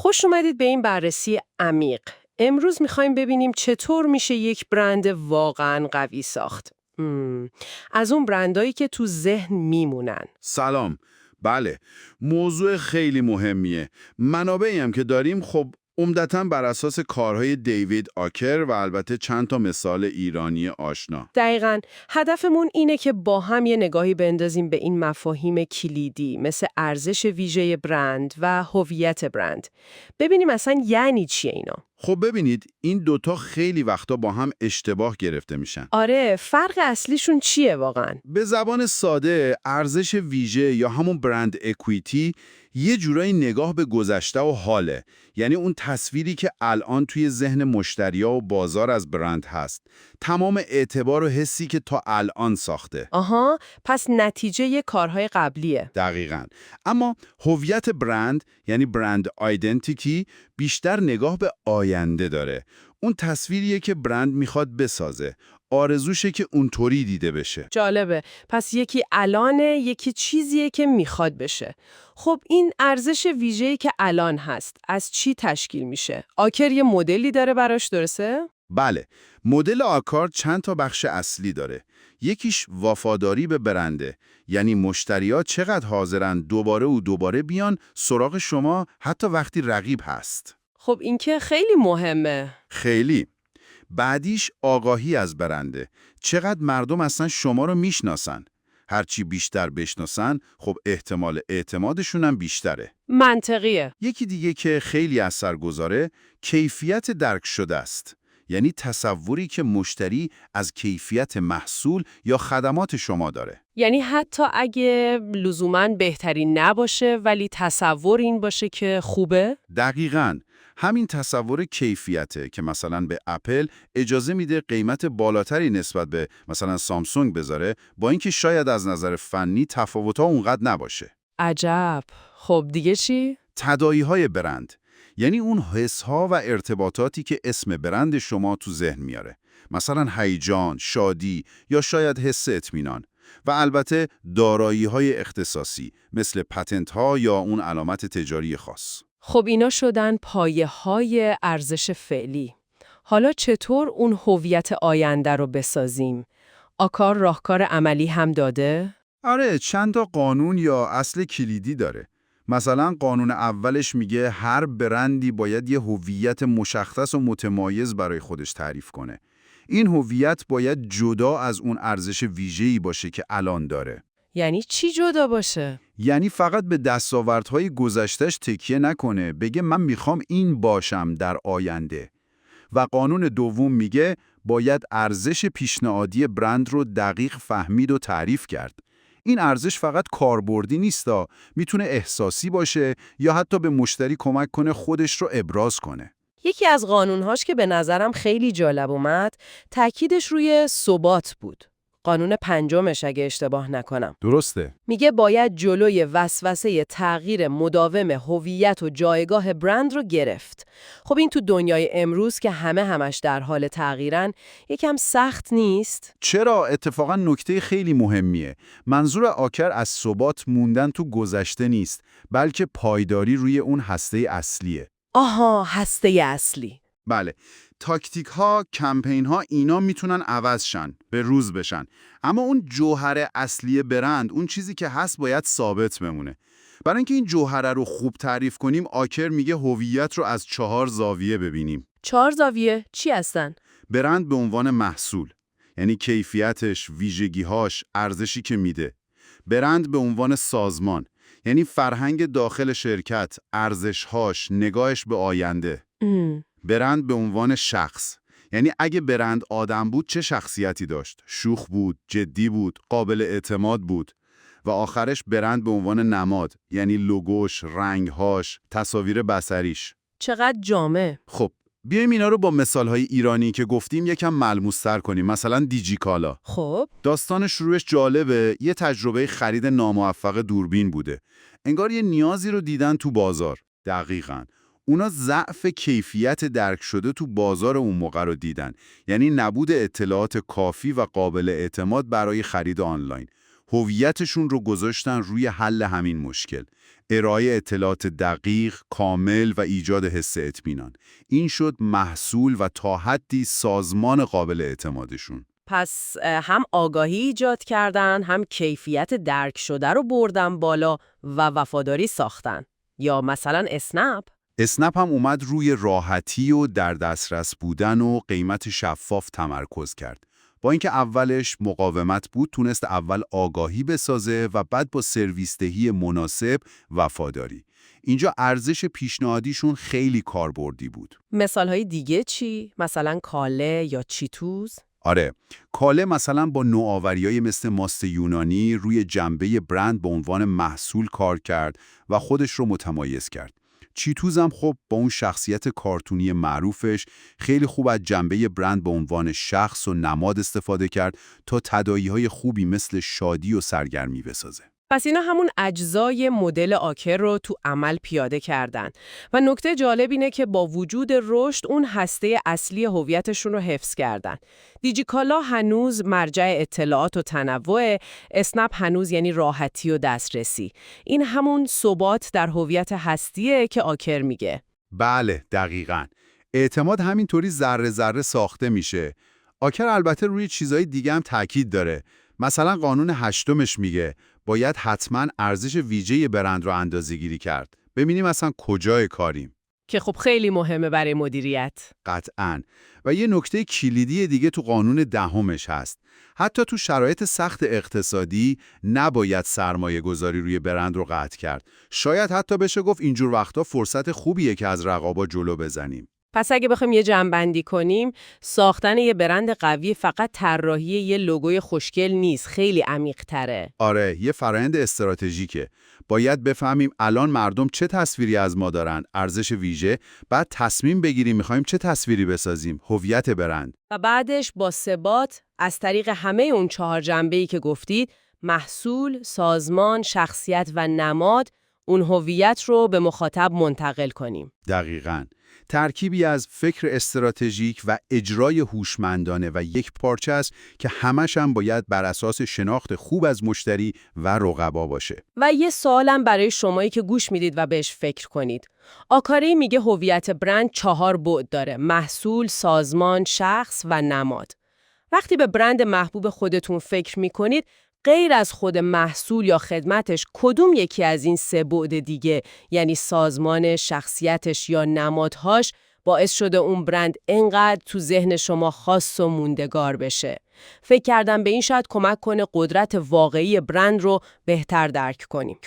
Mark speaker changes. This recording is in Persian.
Speaker 1: خوش اومدید به این بررسی عمیق. امروز میخوایم ببینیم چطور میشه یک برند واقعاً قوی ساخت. از اون برندایی که تو ذهن میمونن.
Speaker 2: سلام. بله، موضوع خیلی مهمیه. منابعی هم که داریم خب عمدتاً بر اساس کارهای دیوید آکر و البته چند تا مثال ایرانی آشنا.
Speaker 1: دقیقاً هدفمون اینه که با هم یه نگاهی بندازیم به این مفاهیم کلیدی مثل ارزش ویژه برند و هویت برند. ببینیم اصلا یعنی چیه اینا.
Speaker 2: خب ببینید این دوتا خیلی وقتا با هم اشتباه گرفته میشن.
Speaker 1: آره، فرق اصلیشون چیه واقعاً؟
Speaker 2: به زبان ساده ارزش ویژه یا همون برند اکویتی یه جورایی نگاه به گذشته و حاله، یعنی اون تصویری که الان توی ذهن مشتریا و بازار از برند هست، تمام اعتبار و حسی که تا الان ساخته.
Speaker 1: آها، پس نتیجه یه کارهای قبلیه.
Speaker 2: دقیقاً. اما هویت برند یعنی برند آیدنتیتی بیشتر نگاه به آینده داره. اون تصویریه که برند میخواد بسازه، آرزوشه که اونطوری دیده بشه.
Speaker 1: جالبه. پس یکی الانه، یکی چیزیه که میخواد بشه. خب این ارزش ویژه‌ای که الان هست، از چی تشکیل میشه؟ آکر یه مدلی داره براش، درسته؟
Speaker 2: بله، مدل آکار چند تا بخش اصلی داره. یکیش وفاداری به برنده، یعنی مشتری‌ها چقدر حاضرن دوباره بیان سراغ شما حتی وقتی رقیب هست.
Speaker 1: خب این که خیلی مهمه.
Speaker 2: خیلی. بعدیش آگاهی از برنده. چقدر مردم اصلا شما رو میشناسن. هرچی بیشتر بشناسن، خب احتمال اعتمادشون هم بیشتره.
Speaker 1: منطقیه.
Speaker 2: یکی دیگه که خیلی اثرگذاره، کیفیت درک شده است. یعنی تصوری که مشتری از کیفیت محصول یا خدمات شما داره.
Speaker 1: یعنی حتی اگه لزوماً بهترین نباشه ولی تصور این باشه که خوبه؟
Speaker 2: دقیقاً. همین تصور کیفیته که مثلا به اپل اجازه میده قیمت بالاتری نسبت به مثلا سامسونگ بذاره، با اینکه شاید از نظر فنی تفاوت‌ها اونقدر نباشه.
Speaker 1: عجب. خب دیگه چی؟
Speaker 2: تداعی‌های برند، یعنی اون حس‌ها و ارتباطاتی که اسم برند شما تو ذهن میاره. مثلا هیجان، شادی یا شاید حس اطمینان. و البته دارایی‌های اختصاصی مثل پتنت‌ها یا اون علامت تجاری خاص.
Speaker 1: خب اینا شدن پایه‌های ارزش فعلی. حالا چطور اون هویت آینده رو بسازیم؟ آکار راهکار عملی هم داده؟
Speaker 2: آره، چند تا قانون یا اصل کلیدی داره. مثلا قانون اولش میگه هر برندی باید یه هویت مشخص و متمایز برای خودش تعریف کنه. این هویت باید جدا از اون ارزش ویژه‌ای باشه که الان داره.
Speaker 1: یعنی چی جدا باشه؟
Speaker 2: یعنی فقط به دستاوردهای گذشته‌اش تکیه نکنه، بگه من میخوام این باشم در آینده. و قانون دوم میگه باید ارزش پیشنهادی برند رو دقیق فهمید و تعریف کرد. این ارزش فقط کاربردی نیستا، میتونه احساسی باشه یا حتی به مشتری کمک کنه خودش رو ابراز کنه.
Speaker 1: یکی از قانونهاش که به نظرم خیلی جالب اومد، تأکیدش روی ثبات بود. قانون پنجمش اگه اشتباه نکنم.
Speaker 2: درسته.
Speaker 1: میگه باید جلوی وسوسه تغییر مداوم هویت و جایگاه برند رو گرفت. خب این تو دنیای امروز که همش در حال تغییرن، یکم سخت نیست؟
Speaker 2: چرا؟ اتفاقا نکته خیلی مهمیه. منظور آکر از ثبات موندن تو گذشته نیست، بلکه پایداری روی اون هسته اصلیه.
Speaker 1: آها، هسته اصلی.
Speaker 2: بله، تاکتیک ها، کمپین ها اینا میتونن عوض شن، به روز بشن. اما اون جوهر اصلی برند، اون چیزی که هست باید ثابت بمونه. برای اینکه این جوهره رو خوب تعریف کنیم، آکر میگه هویت رو از 4 زاویه ببینیم.
Speaker 1: 4 زاویه چی هستن؟
Speaker 2: برند به عنوان محصول، یعنی کیفیتش، ویژگی‌هاش، ارزشی که میده. برند به عنوان سازمان، یعنی فرهنگ داخل شرکت، ارزش‌هاش، نگاهش به آینده. برند به عنوان شخص، یعنی اگه برند آدم بود چه شخصیتی داشت؟ شوخ بود، جدی بود، قابل اعتماد بود. و آخرش برند به عنوان نماد، یعنی لوگوش، رنگهاش، تصاویر بصریش.
Speaker 1: چقدر جامع.
Speaker 2: خب بیایم اینا رو با مثالهای ایرانی که گفتیم یکم ملموس‌تر کنیم. مثلا دیجیکالا.
Speaker 1: خب
Speaker 2: داستان شروعش جالبه. یه تجربه خرید ناموفق دوربین بوده. انگار یه نیازی رو دیدن تو بازار. دقیقاً. اونا ضعف کیفیت درک شده تو بازار اون موقع رو دیدن. یعنی نبود اطلاعات کافی و قابل اعتماد برای خرید آنلاین. هویتشون رو گذاشتن روی حل همین مشکل. ارائه اطلاعات دقیق، کامل و ایجاد حس اطمینان. این شد محصول و تا حدی سازمان قابل اعتمادشون.
Speaker 1: پس هم آگاهی ایجاد کردن، هم کیفیت درک شده رو بردن بالا و وفاداری ساختن. یا مثلا اسنپ؟
Speaker 2: اسنپ هم اومد روی راحتی و در دسترس بودن و قیمت شفاف تمرکز کرد. با اینکه اولش مقاومت بود، تونست اول آگاهی بسازه و بعد با سرویس دهی مناسب وفاداری. اینجا ارزش پیشنهادیشون خیلی کاربردی بود.
Speaker 1: مثالهای دیگه چی؟ مثلا کاله یا چیتوز؟
Speaker 2: آره، کاله مثلا با نوآوری‌های مثل ماست یونانی روی جنبه برند به عنوان محصول کار کرد و خودش رو متمایز کرد. چیتوز هم خب با اون شخصیت کارتونی معروفش خیلی خوب از جنبه برند به عنوان شخص و نماد استفاده کرد تا تداعی‌های خوبی مثل شادی و سرگرمی بسازه.
Speaker 1: پس اینا همون اجزای مدل آکر رو تو عمل پیاده کردن و نکته جالب اینه که با وجود رشد اون هسته اصلی هویتشون رو حفظ کردن. دیجیکالا هنوز مرجع اطلاعات و تنوع، اسنپ هنوز یعنی راحتی و دسترسی. این همون ثبات در هویت هستیه که آکر میگه.
Speaker 2: بله، دقیقاً. اعتماد همینطوری ذره ذره ساخته میشه. آکر البته روی چیزای دیگه هم تاکید داره. مثلا قانون هشتمش میگه باید حتما ارزش ویژه برند رو اندازه‌گیری کرد. ببینیم اصلا کجای کاریم.
Speaker 1: که خب خیلی مهمه برای مدیریت.
Speaker 2: قطعاً. و یه نکته کلیدی دیگه تو قانون دهمش هست. حتی تو شرایط سخت اقتصادی نباید سرمایه گذاری روی برند رو قطع کرد. شاید حتی بشه گفت اینجور وقتا فرصت خوبیه که از رقابا جلو بزنیم.
Speaker 1: پس اگه بخوایم یه جمع‌بندی کنیم، ساختن یه برند قوی فقط طراحی یه لوگوی خوشگل نیست، خیلی عمیق‌تره.
Speaker 2: آره، یه فرآیند استراتژیکه. باید بفهمیم الان مردم چه تصویری از ما دارن، ارزش ویژه، بعد تصمیم بگیریم می‌خوایم چه تصویری بسازیم، هویت برند.
Speaker 1: و بعدش با ثبات از طریق همه اون 4 جنبه‌ای که گفتید، محصول، سازمان، شخصیت و نماد، اون هویت رو به مخاطب منتقل کنیم.
Speaker 2: دقیقاً. ترکیبی از فکر استراتژیک و اجرای هوشمندانه و یک پارچه است که همش هم باید بر اساس شناخت خوب از مشتری و رقبا باشه.
Speaker 1: و یه سوالم برای شمایی که گوش میدید و بهش فکر کنید. آکاری میگه هویت برند 4 بعد داره: محصول، سازمان، شخص و نماد. وقتی به برند محبوب خودتون فکر میکنید، غیر از خود محصول یا خدمتش، کدوم یکی از این 3 بعد دیگه، یعنی سازمان، شخصیتش یا نمادهاش، باعث شده اون برند انقدر تو ذهن شما خاص و موندگار بشه؟ فکر کردم به این شاید کمک کنه قدرت واقعی برند رو بهتر درک کنیم.